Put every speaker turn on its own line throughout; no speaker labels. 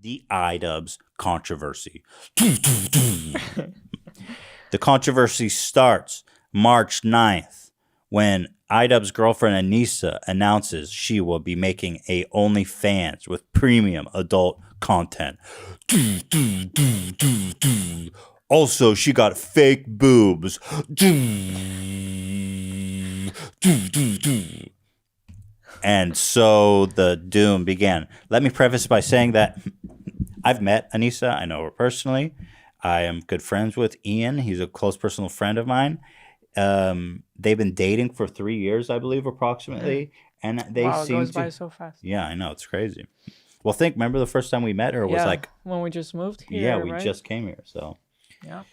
The iDubbbbz controversy. The controversy starts March 9th when iDubbbbz girlfriend Anissa announces she will be making a OnlyFans with premium adult content. Also, she got fake boobs. And so the doom began. Let me preface by saying that I've met Anissa. I know her personally. I am good friends with Ian. He's a close personal friend of mine. They've been dating for 3 years, I believe, approximately. And they
Wow, it
seem
goes
to...
by so fast.
Yeah, I know. It's crazy. Well, remember the first time we met her was like...
when we just moved here,
Yeah, we
right?
just came here, so...
Yeah.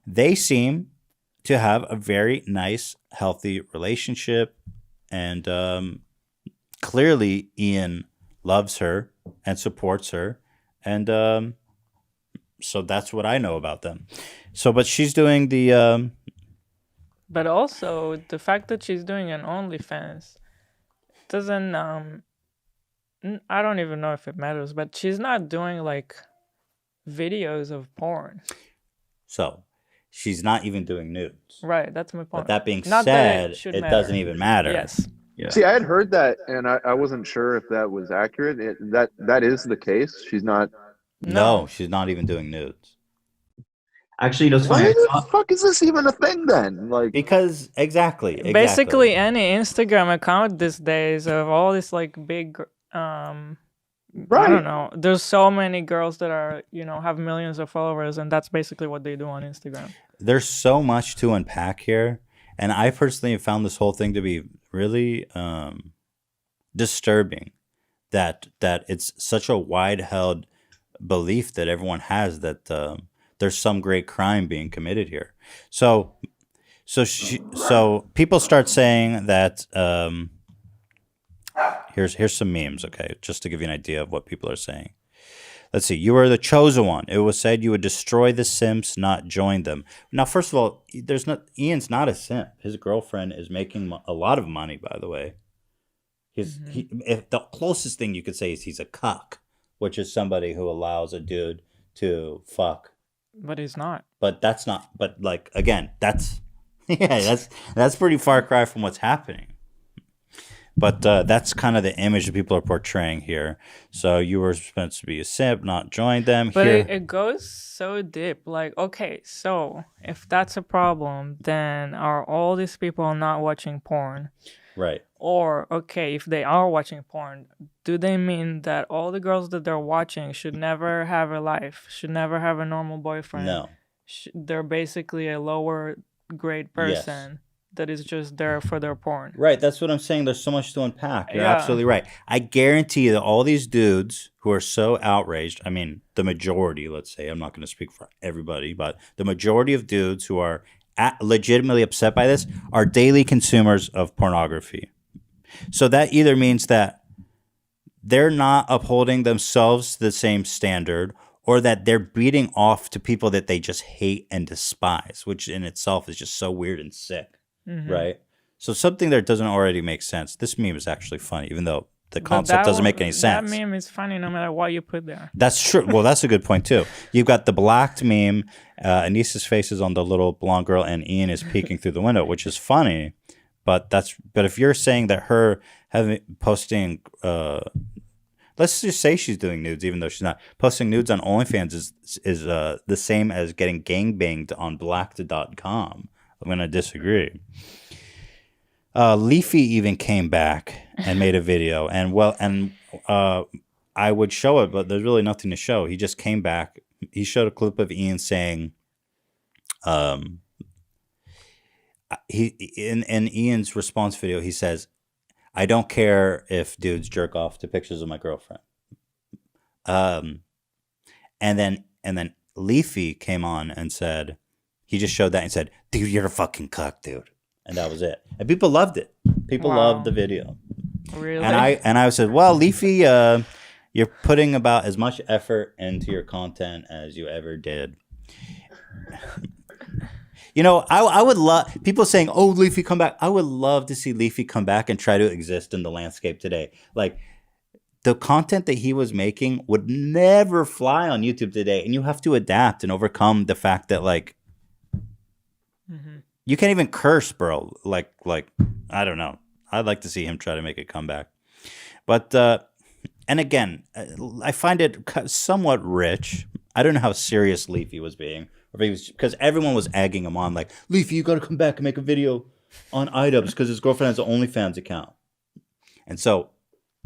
They seem to have a very nice, healthy relationship. And clearly Ian loves her and supports her. And so that's what I know about them. So, but she's doing the...
But also, the fact that she's doing an OnlyFans doesn't, I don't even know if it matters, but she's not doing, like, videos of porn.
So, she's not even doing nudes.
Right, that's my point.
But that being
Not
said,
that
it doesn't even matter.
Yes.
Yeah. See, I had heard that, and I wasn't sure if that was accurate. That is the case. She's not...
No, she's not even doing nudes.
Actually, that's
Why
funny.
the fuck is this even a thing then? Like,
because exactly.
Basically, any Instagram account these days of all this like big, I don't know. There's so many girls that are have millions of followers, and that's basically what they do on Instagram.
There's so much to unpack here, and I personally have found this whole thing to be really disturbing. That it's such a wide held belief that everyone has that there's some great crime being committed here. So people start saying that here's some memes, okay, just to give you an idea of what people are saying. Let's see. You are the chosen one. It was said you would destroy the simps, not join them. Now, first of all, Ian's not a simp. His girlfriend is making a lot of money, by the way. If the closest thing you could say is he's a cuck, which is somebody who allows a dude to fuck.
But he's not.
But that's not. But like again, that's that's pretty far cry from what's happening. But that's kind of the image that people are portraying here. So you were supposed to be a simp, not join them.
But
here.
It goes so deep. Like, okay, so if that's a problem, then are all these people not watching porn?
Right.
Or, okay, if they are watching porn, do they mean that all the girls that they're watching should never have a life, should never have a normal boyfriend?
No.
They're basically a lower grade person that is just there for their porn.
Right, that's what I'm saying. There's so much to unpack. You're absolutely right. I guarantee that all these dudes who are so outraged, I mean, the majority, let's say, I'm not going to speak for everybody, but the majority of dudes who are legitimately upset by this are daily consumers of pornography. So that either means that they're not upholding themselves to the same standard, or that they're beating off to people that they just hate and despise, which in itself is just so weird and sick. Mm-hmm. Right? So something that doesn't already make sense. This meme is actually funny, even though the concept doesn't make any sense.
That meme is funny no matter what you put there.
That's true. Well, that's a good point, too. You've got the blacked meme. Anissa's face is on the little blonde girl, and Ian is peeking through the window, which is funny. But if you're saying that her posting... let's just say she's doing nudes, even though she's not. Posting nudes on OnlyFans is the same as getting gangbanged on blacked.com. I'm going to disagree. Leafy even came back and made a video. And I would show it, but there's really nothing to show. He just came back. He showed a clip of Ian saying, in Ian's response video, he says, I don't care if dudes jerk off to pictures of my girlfriend. And then Leafy came on and said, he just showed that and said, dude, you're a fucking cuck, dude. And that was it. And people loved it. People loved the video.
Really?
And I said, well, Leafy, you're putting about as much effort into your content as you ever did. I would love people saying, oh, Leafy, come back. I would love to see Leafy come back and try to exist in the landscape today. Like, the content that he was making would never fly on YouTube today, and you have to adapt and overcome the fact that like you can't even curse, bro. Like I don't know. I'd like to see him try to make a comeback, but and again, I find it somewhat rich. I don't know how serious Leafy was being, or if he was, because everyone was egging him on, like, Leafy, you got to come back and make a video on iDubbbbz because his girlfriend has an OnlyFans account. And so,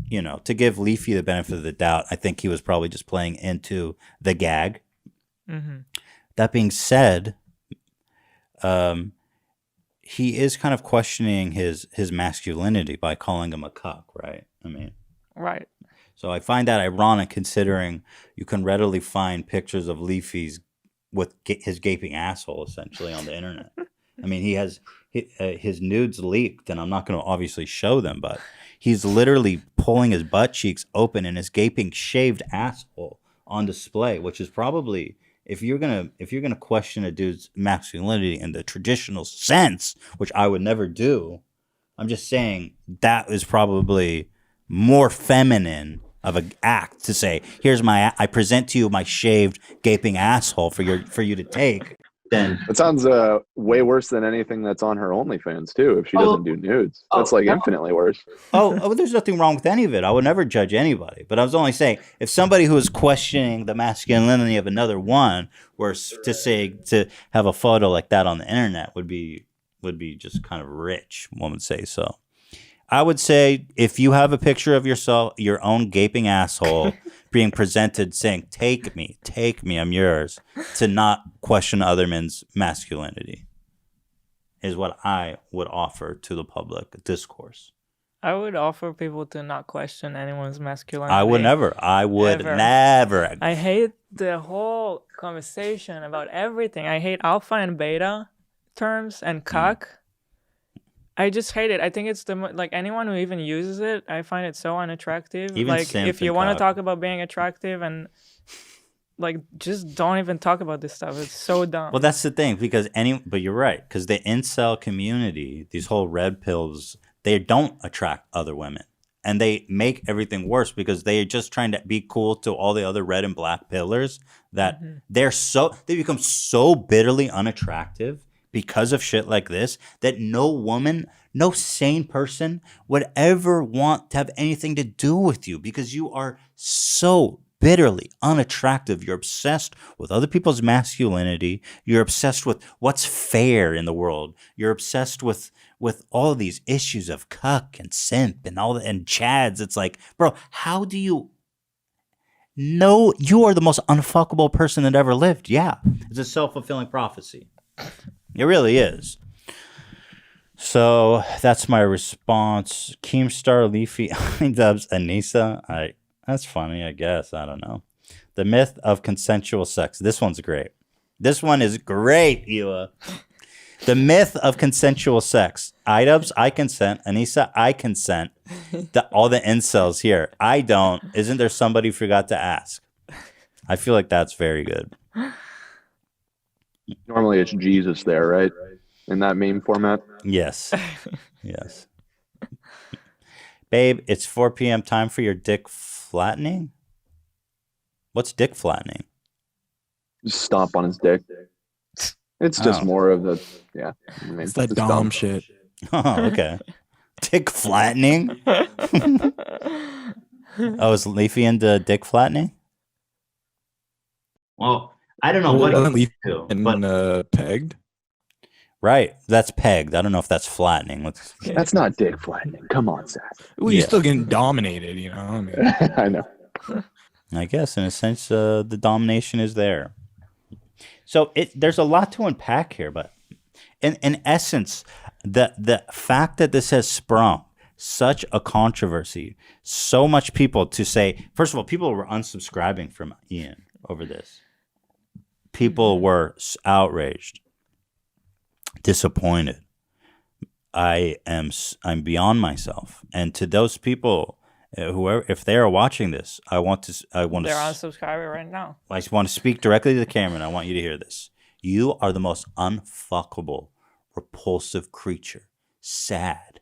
you know, to give Leafy the benefit of the doubt, I think he was probably just playing into the gag. That being said, he is kind of questioning his masculinity by calling him a cuck, right? I mean,
right.
So I find that ironic, considering you can readily find pictures of Leafy's with his gaping asshole essentially on the internet. I mean, he has his nudes leaked, and I'm not going to obviously show them, but he's literally pulling his butt cheeks open and his gaping shaved asshole on display, which is probably, if you're gonna question a dude's masculinity in the traditional sense, which I would never do, I'm just saying that is probably more feminine of an act to say, here's I present to you my shaved gaping asshole for you to take. Then
it sounds way worse than anything that's on her OnlyFans too. If she doesn't do nudes, that's like infinitely worse.
There's nothing wrong with any of it. I would never judge anybody, but I was only saying, if somebody who is questioning the masculinity of another one were to have a photo like that on the internet would be just kind of rich, one would say. So I would say, if you have a picture of yourself, your own gaping asshole being presented saying, take me, I'm yours, to not question other men's masculinity is what I would offer to the public discourse.
I would offer people to not question anyone's masculinity.
I would never.
I hate the whole conversation about everything. I hate alpha and beta terms and cuck. I just hate it. I think it's like anyone who even uses it, I find it so unattractive.
Even
like if you want to talk about being attractive and like just don't even talk about this stuff. It's so dumb.
Well, that's the thing, because but you're right, because the incel community, these whole red pills, they don't attract other women, and they make everything worse because they're just trying to be cool to all the other red and black pillars that they become so bitterly unattractive because of shit like this that no sane person would ever want to have anything to do with you, because you are so bitterly unattractive. You're obsessed with other people's masculinity. You're obsessed with what's fair in the world. You're obsessed with all of these issues of cuck and simp and and chads. It's like, bro, how do you know you are the most unfuckable person that ever lived? Yeah, it's a self-fulfilling prophecy. It really is. So that's my response. Keemstar, Leafy, iDubbbbz, Anissa. That's funny, I guess. I don't know. The myth of consensual sex. This one's great. This one is great, Ewa. The myth of consensual sex. iDubbbbz, I consent. Anissa, I consent. All the incels here. I don't. Isn't there somebody who forgot to ask? I feel like that's very good.
Normally it's Jesus there, right? In that meme format?
Yes. Yes. Babe, it's 4 p.m. Time for your dick flattening? What's dick flattening?
Just stomp on his dick. It's just more of the, yeah. I mean,
it's that dumb shit.
Oh, okay. Dick flattening? Is Leafy into dick flattening?
Well, I don't know what
Leafy
do,
but pegged.
Right, that's pegged. I don't know if that's flattening.
That's not dick flattening. Come on, Zach.
Well, you're still getting dominated, you know. I mean,
I know.
I guess in a sense, the domination is there. So there's a lot to unpack here, but in essence, the fact that this has sprung such a controversy, so much people to say, first of all, people were unsubscribing from Ian over this. People were outraged, disappointed. I'm beyond myself. And to those people, whoever, if they are watching this, I want to.
They're unsubscribing right now.
I just want to speak directly to the camera, and I want you to hear this. You are the most unfuckable, repulsive creature. Sad.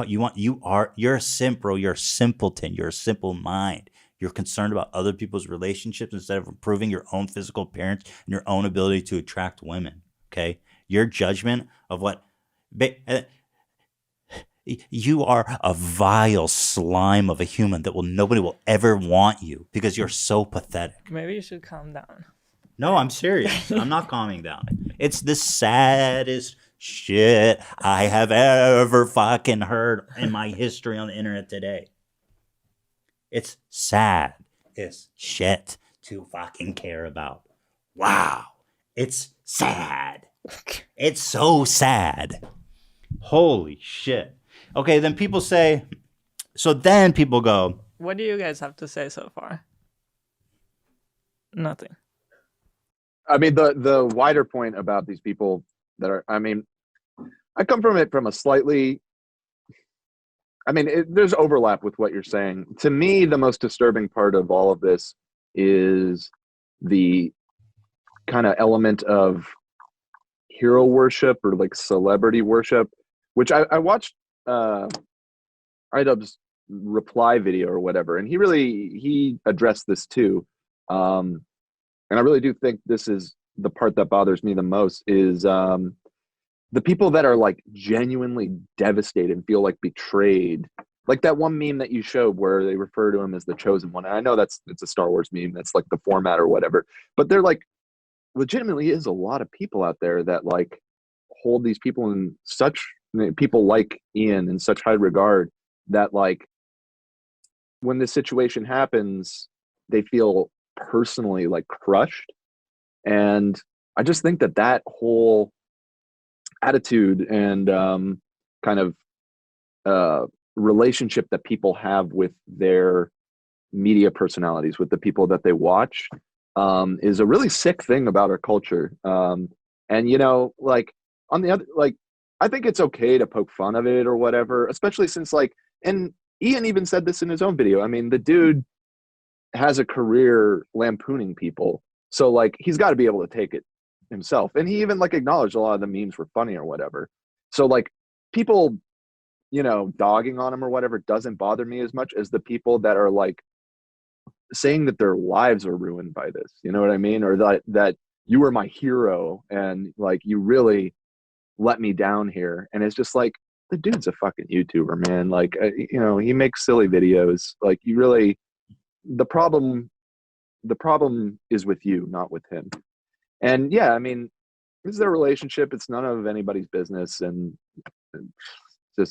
You're a simp, bro. You're a simpleton. You're a simple mind. You're concerned about other people's relationships instead of improving your own physical appearance and your own ability to attract women. Okay, your judgment of what you are a vile slime of a human that nobody will ever want you because you're so pathetic.
Maybe you should calm down.
No, I'm serious. I'm not calming down. It's the saddest shit I have ever fucking heard in my history on the internet today. It's sad. It's shit to fucking care about. Wow. It's sad. It's so sad. Holy shit. Okay, then people say, then people go,
what do you guys have to say so far? Nothing.
I mean, the wider point about these people that are, I mean, I come from it from a slightly, I mean, there's overlap with what you're saying. To me, the most disturbing part of all of this is the kind of element of hero worship or like celebrity worship, which I watched iDubbbbz reply video or whatever, and he addressed this too. And I really do think this is the part that bothers me the most is the people that are like genuinely devastated and feel like betrayed. Like that one meme that you showed where they refer to him as the chosen one. And I know it's a Star Wars meme. That's like the format or whatever. But there like legitimately is a lot of people out there that like hold these people in such, people like Ian in such high regard that like when this situation happens, they feel personally like crushed. And I just think that whole attitude and kind of relationship that people have with their media personalities, with the people that they watch, is a really sick thing about our culture. And you know, like on the other, like I think it's okay to poke fun of it or whatever, especially since like, and Ian even said this in his own video. I mean, the dude has a career lampooning people, so like he's got to be able to take it himself. And he even like acknowledged a lot of the memes were funny or whatever. So like people, you know, dogging on him or whatever doesn't bother me as much as the people that are like saying that their lives are ruined by this. You know what I mean? Or that you were my hero and like you really let me down here. And it's just like, the dude's a fucking YouTuber, man. Like, you know, he makes silly videos. Like you really, the problem is with you, not with him. And yeah, I mean, this is their relationship. It's none of anybody's business. And you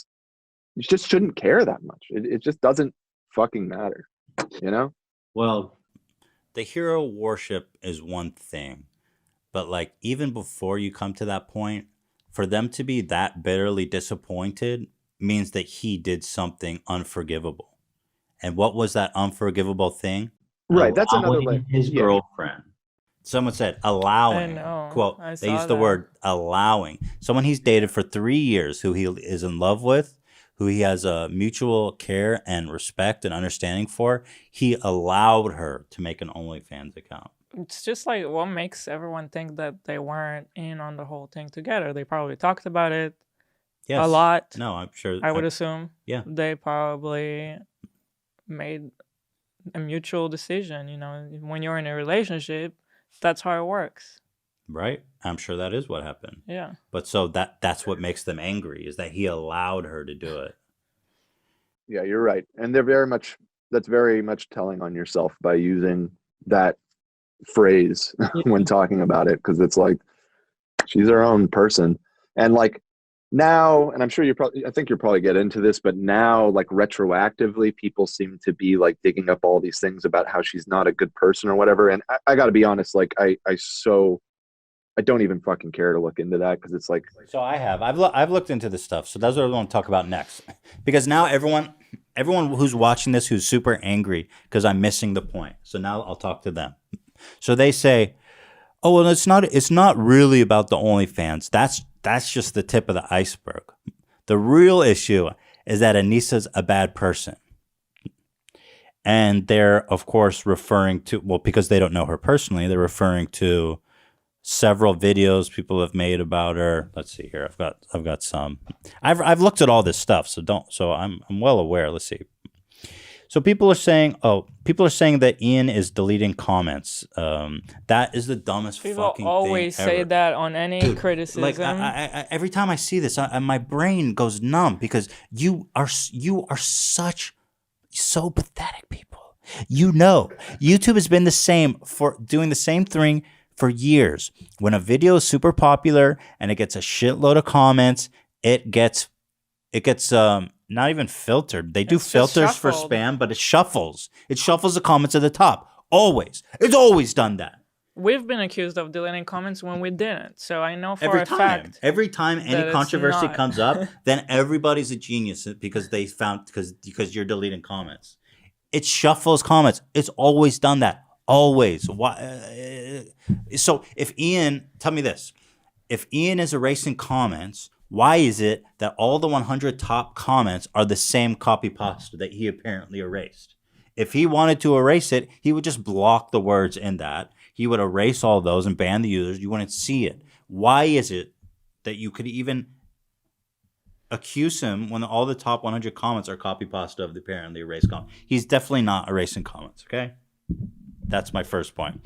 just shouldn't care that much. It just doesn't fucking matter, you know?
well, the hero worship is one thing, but like even before you come to that point, for them to be that bitterly disappointed means that he did something unforgivable. And what was that unforgivable thing?
Right. That's another
Allowing
layer.
his
Yeah.
girlfriend.
Someone said allowing.
I know.
Quote,
I
they
saw
used the
that.
word allowing. Someone he's dated for 3 years, who he is in love with, who he has a mutual care and respect and understanding for, he allowed her to make an OnlyFans account.
It's just like what makes everyone think that they weren't in on the whole thing together. They probably talked about it
Yes.
a lot.
No, I'm sure.
I would assume.
Yeah.
They probably made a mutual decision. You know, when you're in a relationship, that's how it works.
Right? I'm sure that is what happened.
Yeah.
But so that's what makes them angry, is that he allowed her to do it.
Yeah, you're right. And that's very much telling on yourself by using that phrase when talking about it, because it's like she's her own person. And like now, and I'm sure I think you'll probably get into this, but now like retroactively people seem to be like digging up all these things about how she's not a good person or whatever. And I got to be honest, like I don't even fucking care to look into that, because it's like,
So I've looked into this stuff. So that's what I want to talk about next, because now everyone who's watching this who's super angry because I'm missing the point. So now I'll talk to them. So they say, "Oh well, it's not really about the OnlyFans. That's just the tip of the iceberg. The real issue is that Anissa's a bad person." And they're of course referring to, well, because they don't know her personally, they're referring to several videos people have made about her. Let's see here. I've got some. I've looked at all this stuff, so I'm well aware. Let's see. So people are saying that Ian is deleting comments. That is the dumbest
People
fucking
always
thing
say
ever.
that on any
Dude,
criticism.
Like I, every time I see this, my brain goes numb because you are such so pathetic people. YouTube has been the same for doing the same thing for years. When a video is super popular and it gets a shitload of comments, it gets not even filtered. They do
It's just
filters for
shuffled.
spam, but it shuffles. It shuffles the comments at the top. Always. It's always done that.
We've been accused of deleting comments when we didn't. So I know for
Every
a
time.
fact.
Every time
that
any
it's
controversy
not.
comes up, then everybody's a genius because they found because you're deleting comments. It shuffles comments. It's always done that. Always. Why? So if Ian, tell me this, if Ian is erasing comments, why is it that all the 100 top comments are the same copy pasta that he apparently erased? If he wanted to erase it, he would just block the words in that. He would erase all those and ban the users. You wouldn't see it. Why is it that you could even accuse him when all the top 100 comments are copy pasta of the apparently erased comment? He's definitely not erasing comments, okay? That's my first point.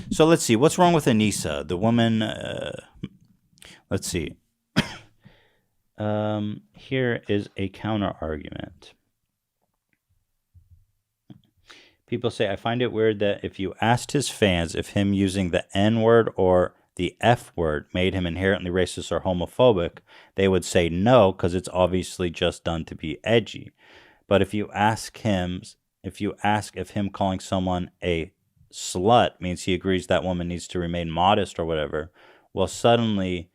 So let's see. What's wrong with Anissa? The woman, let's see. Here is a counter argument. People say, I find it weird that if you asked his fans if him using the N-word or the F-word made him inherently racist or homophobic, they would say no, because it's obviously just done to be edgy. But if you ask if him calling someone a slut means he agrees that woman needs to remain modest or whatever, well, suddenly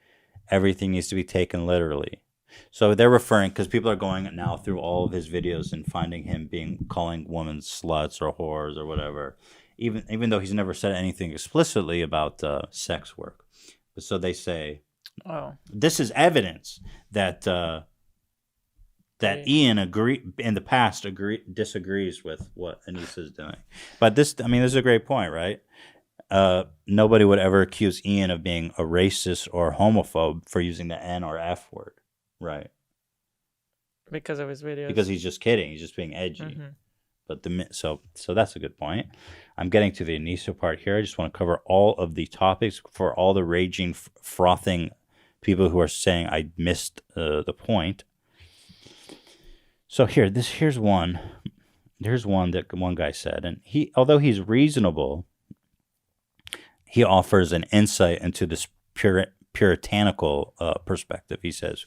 everything needs to be taken literally. So they're referring, because people are going now through all of his videos and finding him calling women sluts or whores or whatever, even though he's never said anything explicitly about sex work. But so they say,
Oh.
this is evidence that Ian in the past disagrees with what Anissa's doing. But this is a great point, right? Nobody would ever accuse Ian of being a racist or homophobe for using the N or F word. Right.
Because of his videos.
Because he's just kidding. He's just being edgy.
Mm-hmm.
But so that's a good point. I'm getting to the Anissa part here. I just want to cover all of the topics for all the raging, frothing people who are saying I missed the point. So here's one. Here's one that one guy said, and although he's reasonable, he offers an insight into this puritanical perspective. He says,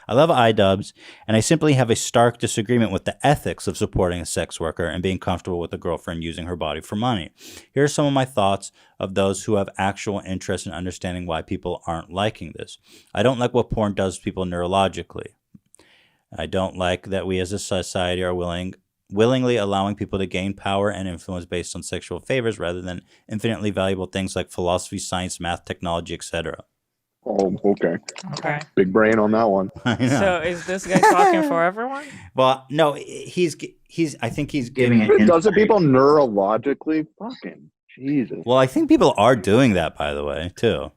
I love iDubbbbz, and I simply have a stark disagreement with the ethics of supporting a sex worker and being comfortable with a girlfriend using her body for money. Here are some of my thoughts of those who have actual interest in understanding why people aren't liking this. I don't like what porn does to people neurologically. I don't like that we as a society are willingly allowing people to gain power and influence based on sexual favors rather than infinitely valuable things like philosophy, science, math, technology, etc.
Oh, okay.
Okay.
Big brain on that one.
I know.
So is this guy talking for everyone?
Well, no, I think he's giving it.
Does it people neurologically? Fucking Jesus.
Well, I think people are doing that, by the way, too.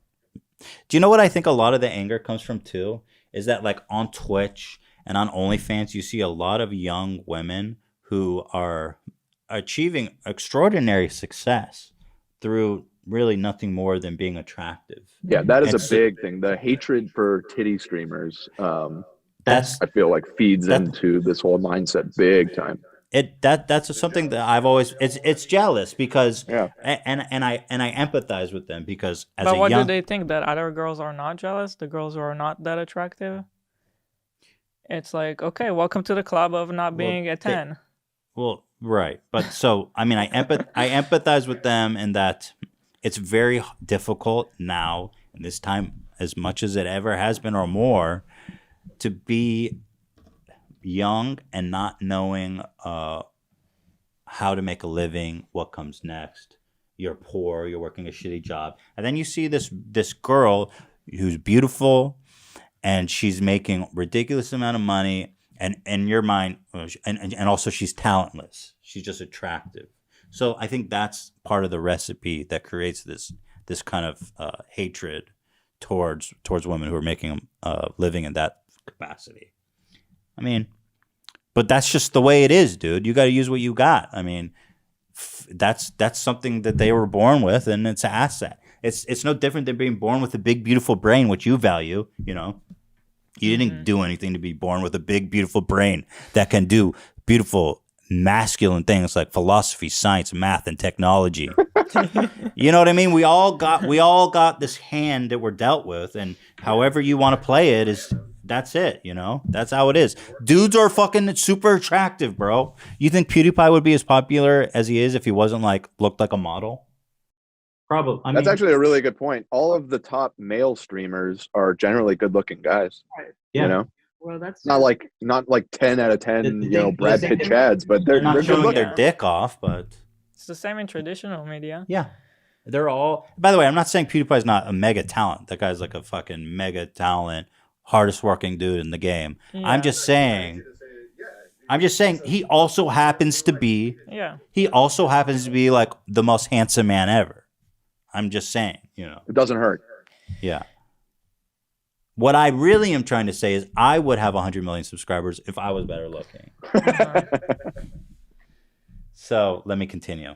Do you know what I think a lot of the anger comes from, too? Is that, like, on Twitch and on OnlyFans, you see a lot of young women who are achieving extraordinary success through really nothing more than being attractive.
Yeah, that is
And
a big thing. The hatred for titty streamers,
That's
I feel like feeds into this whole mindset big time.
That's something that I've always it's jealous because
Yeah.
and I empathize with them because as
But
a
what
young
do they think, that other girls are not jealous? The girls who are not that attractive? It's like, okay, welcome to the club of not being a 10.
Well, right. But so, I mean, I empathize with them in that it's very difficult now, in this time, as much as it ever has been or more, to be young and not knowing how to make a living, what comes next. You're poor, you're working a shitty job. And then you see this girl who's beautiful, and she's making ridiculous amount of money, and in your mind, and also she's talentless. She's just attractive. So I think that's part of the recipe that creates this this kind of hatred towards women who are making a living in that capacity. I mean, but that's just the way it is, dude. You got to use what you got. I mean, that's something that they were born with, and it's an asset. It's no different than being born with a big, beautiful brain, which you value. You know, you didn't do anything to be born with a big, beautiful brain that can do beautiful, masculine things like philosophy, science, math, and technology. You know what I mean? We all got this hand that we're dealt with, and however you want to play it is. That's it, you know? That's how it is. Dudes are fucking super attractive, bro. You think PewDiePie would be as popular as he is if he wasn't looked like a model? Probably.
That's actually a really good point. All of the top male streamers are generally good-looking guys.
Yeah.
You know?
Well, that's
Not like 10 out of 10, Brad Pitt chads, but they're
not
good
showing
looking.
their dick off, but
It's the same in traditional media.
yeah. They're all. By the way, I'm not saying PewDiePie's not a mega talent. That guy's like a fucking mega talent, hardest working dude in the game.
Yeah.
I'm just saying he also happens to be like the most handsome man ever. I'm just saying, you know.
It doesn't hurt.
Yeah. What I really am trying to say is I would have 100 million subscribers if I was better looking. So let me continue.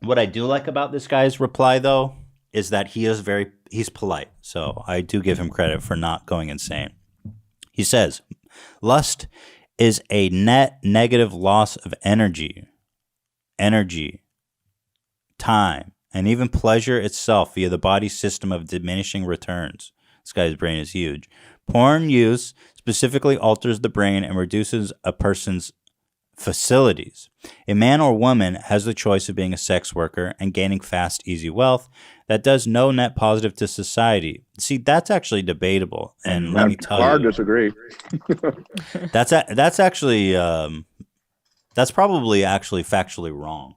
What I do like about this guy's reply, though, is that he's polite. So I do give him credit for not going insane. He says, lust is a net negative loss of energy, time, and even pleasure itself via the body's system of diminishing returns. This guy's brain is huge. Porn use specifically alters the brain and reduces a person's facilities. A man or woman has the choice of being a sex worker and gaining fast, easy wealth that does no net positive to society. See, that's actually debatable. And let me tell
I
you,
disagree.
that's actually that's probably actually factually wrong.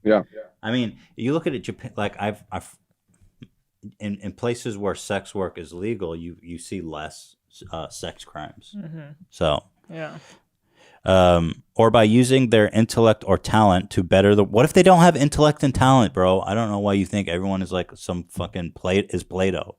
Yeah.
I mean, you look at it, Japan. Like I've in places where sex work is legal, you see less sex crimes.
Mm-hmm.
So
Yeah.
Or by using their intellect or talent to better the. What if they don't have intellect and talent, bro? I don't know why you think everyone is like some fucking Plato.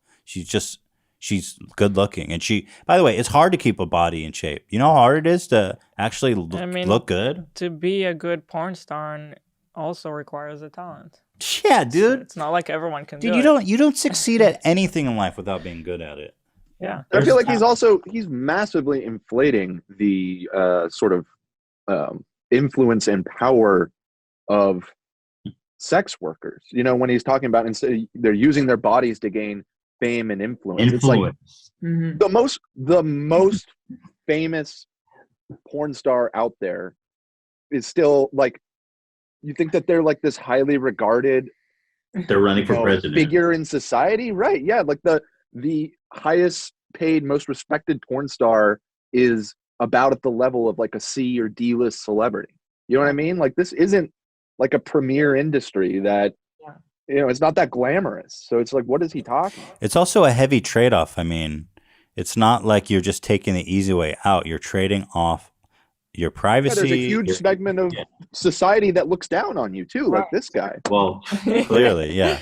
She's good looking, and by the way, it's hard to keep a body in shape. You know how hard it is to actually look good.
To be a good porn star also requires a talent.
Yeah, dude.
It's not like everyone can do
Dude,
it.
you don't succeed at anything in life without being good at it.
Yeah.
I feel like he's massively inflating the sort of influence and power of sex workers. You know, when he's talking about instead they're using their bodies to gain fame and influence. It's like the most famous porn star out there is still like, you think that they're like this highly regarded,
They're running for president.
figure in society, right? Yeah, like the highest paid, most respected porn star is about at the level of like a C or D list celebrity. You know what I mean? Like this isn't like a premier industry that, it's not that glamorous. So it's like, what is he talking about?
It's also a heavy trade-off. I mean, it's not like you're just taking the easy way out. You're trading off your privacy.
There's a huge segment of society that looks down on you too, like this guy.
Well,
Clearly, yeah.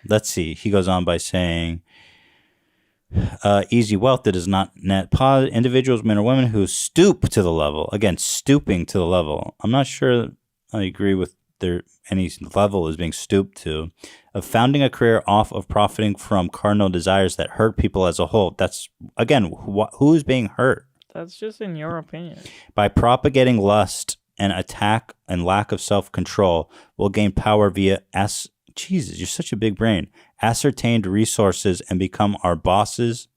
Let's see. He goes on by saying, easy wealth that is not net positive. Individuals, men or women, who stoop to the level. Again, stooping to the level. I'm not sure I agree with any level is being stooped to. Of founding a career off of profiting from carnal desires that hurt people as a whole. That's, again, who's being hurt?
That's just in your opinion.
By propagating lust and attack and lack of self-control, will gain power via Jesus, you're such a big brain. Ascertained resources and become our bosses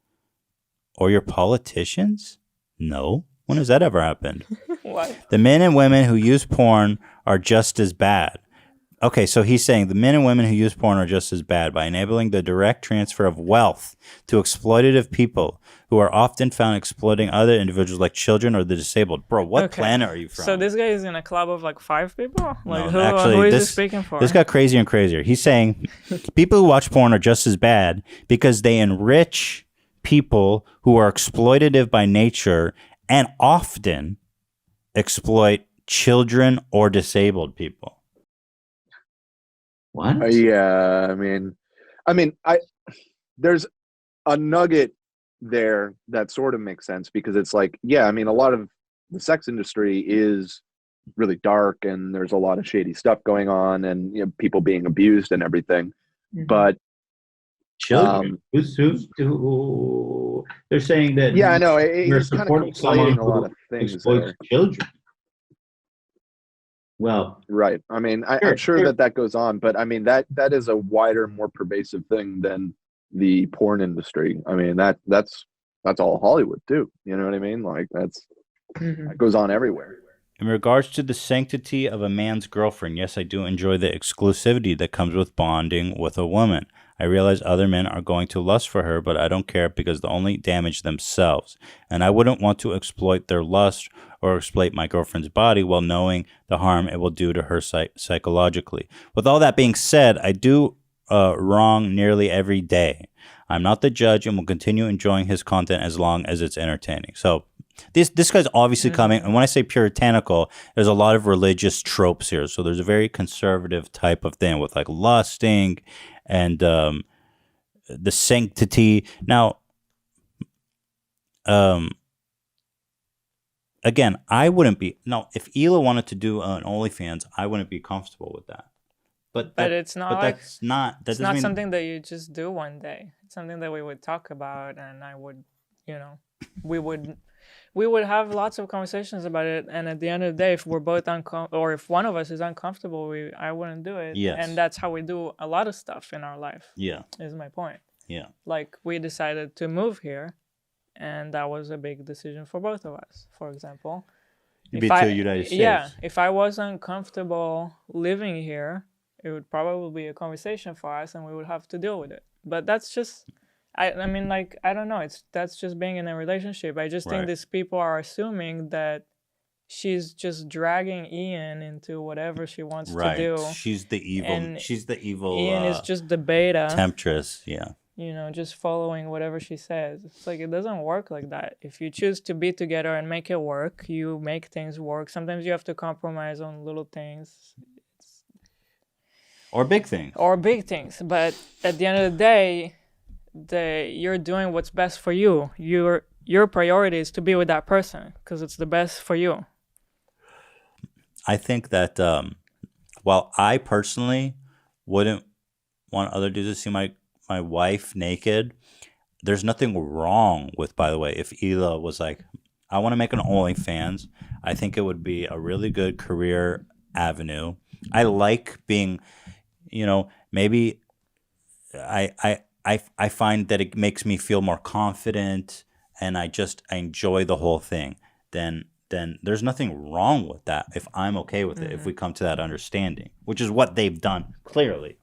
or your politicians? No. When has that ever happened?
What?
The men and women who use porn are just as bad. Okay, so he's saying the men and women who use porn are just as bad by enabling the direct transfer of wealth to exploitative people who are often found exploiting other individuals like children or the disabled. Bro, what planet are you from?
So this guy is in a club of like 5 people? Like
No, actually,
who is he speaking for?
This got crazier and crazier. He's saying people who watch porn are just as bad because they enrich people who are exploitative by nature and often exploit children or disabled people.
What?
Yeah, I there's a nugget there that sort of makes sense because it's like, yeah, I mean, a lot of the sex industry is really dark and there's a lot of shady stuff going on and people being abused and everything. But
Children. They're saying that
yeah, I know
we're
he's kind of
supporting someone
conflating a lot
who
of things
exploits
there.
children. Well,
Right. I mean, I'm sure that goes on, but I mean that is a wider, more pervasive thing than the porn industry. I mean that's all Hollywood too. You know what I mean? Like that goes on everywhere.
In regards to the sanctity of a man's girlfriend, yes, I do enjoy the exclusivity that comes with bonding with a woman. I realize other men are going to lust for her, but I don't care because they'll only damage themselves. And I wouldn't want to exploit their lust or exploit my girlfriend's body while knowing the harm it will do to her psychologically. With all that being said, I do wrong nearly every day. I'm not the judge and will continue enjoying his content as long as it's entertaining. So this guy's obviously coming, and when I say puritanical, there's a lot of religious tropes here. So there's a very conservative type of thing with like lusting and the sanctity. Now, again, I wouldn't be if Hila wanted to do an OnlyFans, I wouldn't be comfortable with that. But
it's not.
But
like,
that's not. That
it's
doesn't
not
mean
something that you just do one day. It's something that we would talk about, and I would, we would have lots of conversations about it. And at the end of the day, if we're both or if one of us is uncomfortable, I wouldn't do it.
Yes.
And that's how we do a lot of stuff in our life.
Yeah.
Is my point.
Yeah.
Like we decided to move here, and that was a big decision for both of us. For example,
You'd be to the United States.
Yeah. If I wasn't comfortable living here, it would probably be a conversation for us, and we would have to deal with it. But that's just. I mean, like, I don't know. That's just being in a relationship. I just think these people are assuming that she's just dragging Ian into whatever she wants to do.
She's the evil.
And
she's the evil.
Ian is just the beta.
Temptress. Yeah.
Just following whatever she says. It's like it doesn't work like that. If you choose to be together and make it work, you make things work. Sometimes you have to compromise on little things.
Or big things.
But at the end of the day, you're doing what's best for you. Your priority is to be with that person because it's the best for you.
I think that while I personally wouldn't want other dudes to see my wife naked, there's nothing wrong with, by the way, if Hila was like, I want to make an OnlyFans. I think it would be a really good career avenue. I like being, maybe I find that it makes me feel more confident, and I enjoy the whole thing. Then there's nothing wrong with that if I'm okay with it, if we come to that understanding, which is what they've done, clearly.